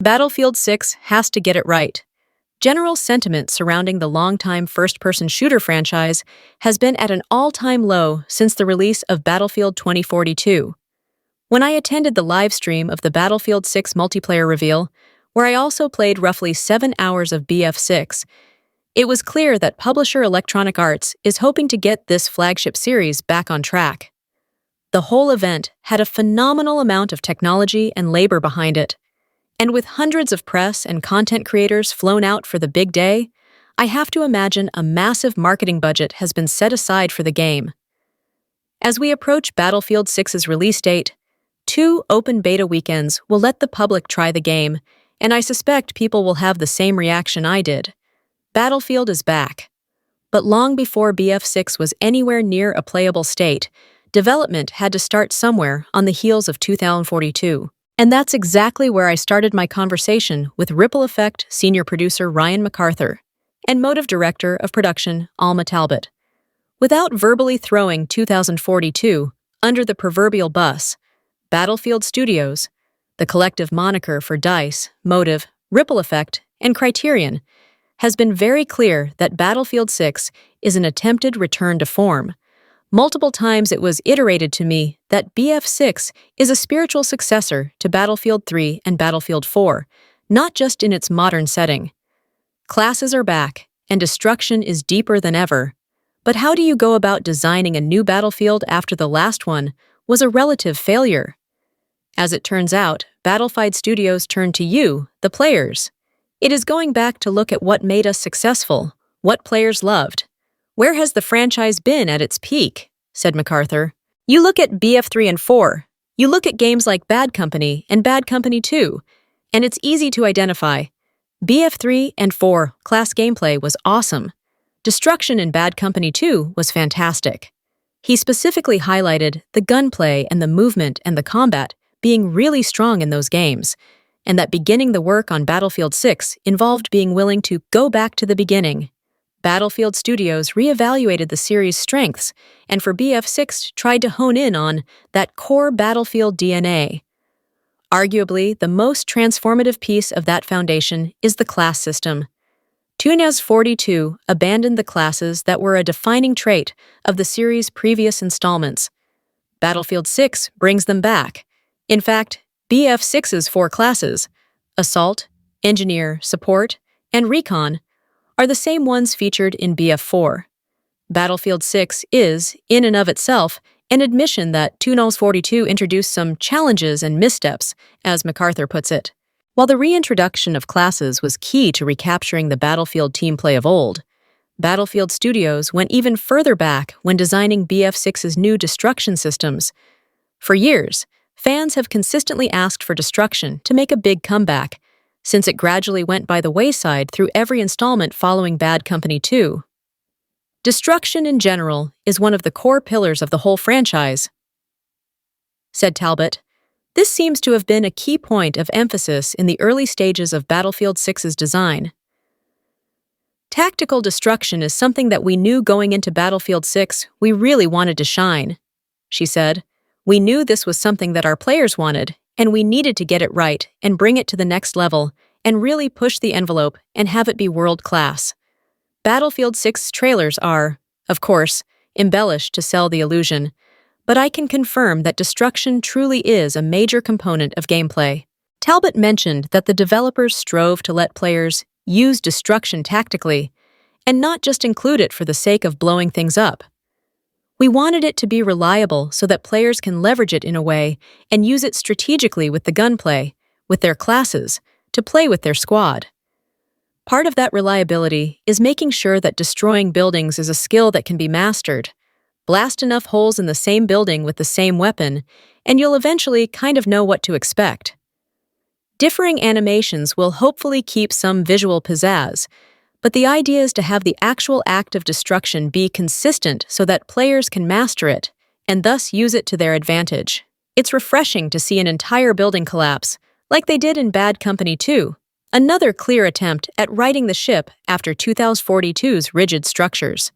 Battlefield 6 has to get it right. General sentiment surrounding the longtime first-person shooter franchise has been at an all-time low since the release of Battlefield 2042. When I attended the live stream of the Battlefield 6 multiplayer reveal, where I also played roughly 7 hours of BF6, it was clear that publisher Electronic Arts is hoping to get this flagship series back on track. The whole event had a phenomenal amount of technology and labor behind it. And with hundreds of press and content creators flown out for the big day, I have to imagine a massive marketing budget has been set aside for the game. As we approach Battlefield 6's release date, 2 open beta weekends will let the public try the game, and I suspect people will have the same reaction I did. Battlefield is back. But long before BF6 was anywhere near a playable state, development had to start somewhere on the heels of 2042. And that's exactly where I started my conversation with Ripple Effect senior producer Ryan MacArthur and motive director of production Alma Talbot. Without verbally throwing 2042 under the proverbial bus, Battlefield Studios, the collective moniker for DICE, Motive, Ripple Effect, and Criterion, has been very clear that Battlefield 6 is an attempted return to form. Multiple times it was iterated to me that BF6 is a spiritual successor to Battlefield 3 and Battlefield 4, not just in its modern setting. Classes are back, and destruction is deeper than ever. But how do you go about designing a new Battlefield after the last one was a relative failure? As it turns out, Battlefield Studios turned to you, the players. It is going back to look at what made us successful, what players loved. Where has the franchise been at its peak? Said MacArthur. You look at BF3 and 4. You look at games like Bad Company and Bad Company 2, and it's easy to identify. BF3 and 4 class gameplay was awesome. Destruction in Bad Company 2 was fantastic. He specifically highlighted the gunplay and the movement and the combat being really strong in those games, and that beginning the work on Battlefield 6 involved being willing to go back to the beginning. Battlefield Studios reevaluated the series' strengths and for BF6 tried to hone in on that core Battlefield DNA. Arguably, the most transformative piece of that foundation is the class system. 2042 abandoned the classes that were a defining trait of the series' previous installments. Battlefield 6 brings them back. In fact, BF6's 4 classes, Assault, Engineer, Support, and Recon, are the same ones featured in BF4. Battlefield 6 is, in and of itself, an admission that 2042 introduced some challenges and missteps, as MacArthur puts it. While the reintroduction of classes was key to recapturing the Battlefield team play of old, Battlefield Studios went even further back when designing BF6's new destruction systems. For years, fans have consistently asked for destruction to make a big comeback, since it gradually went by the wayside through every installment following Bad Company 2. Destruction in general is one of the core pillars of the whole franchise, said Talbot. This seems to have been a key point of emphasis in the early stages of Battlefield 6's design. Tactical destruction is something that we knew going into Battlefield 6 we really wanted to shine, she said. We knew this was something that our players wanted, and we needed to get it right and bring it to the next level and really push the envelope and have it be world-class. Battlefield 6 trailers are, of course, embellished to sell the illusion, but I can confirm that destruction truly is a major component of gameplay. Talbot mentioned that the developers strove to let players use destruction tactically and not just include it for the sake of blowing things up. We wanted it to be reliable so that players can leverage it in a way and use it strategically with the gunplay, with their classes, to play with their squad. Part of that reliability is making sure that destroying buildings is a skill that can be mastered. Blast enough holes in the same building with the same weapon, and you'll eventually kind of know what to expect. Differing animations will hopefully keep some visual pizzazz, but the idea is to have the actual act of destruction be consistent so that players can master it, and thus use it to their advantage. It's refreshing to see an entire building collapse, like they did in Bad Company 2, another clear attempt at righting the ship after 2042's rigid structures.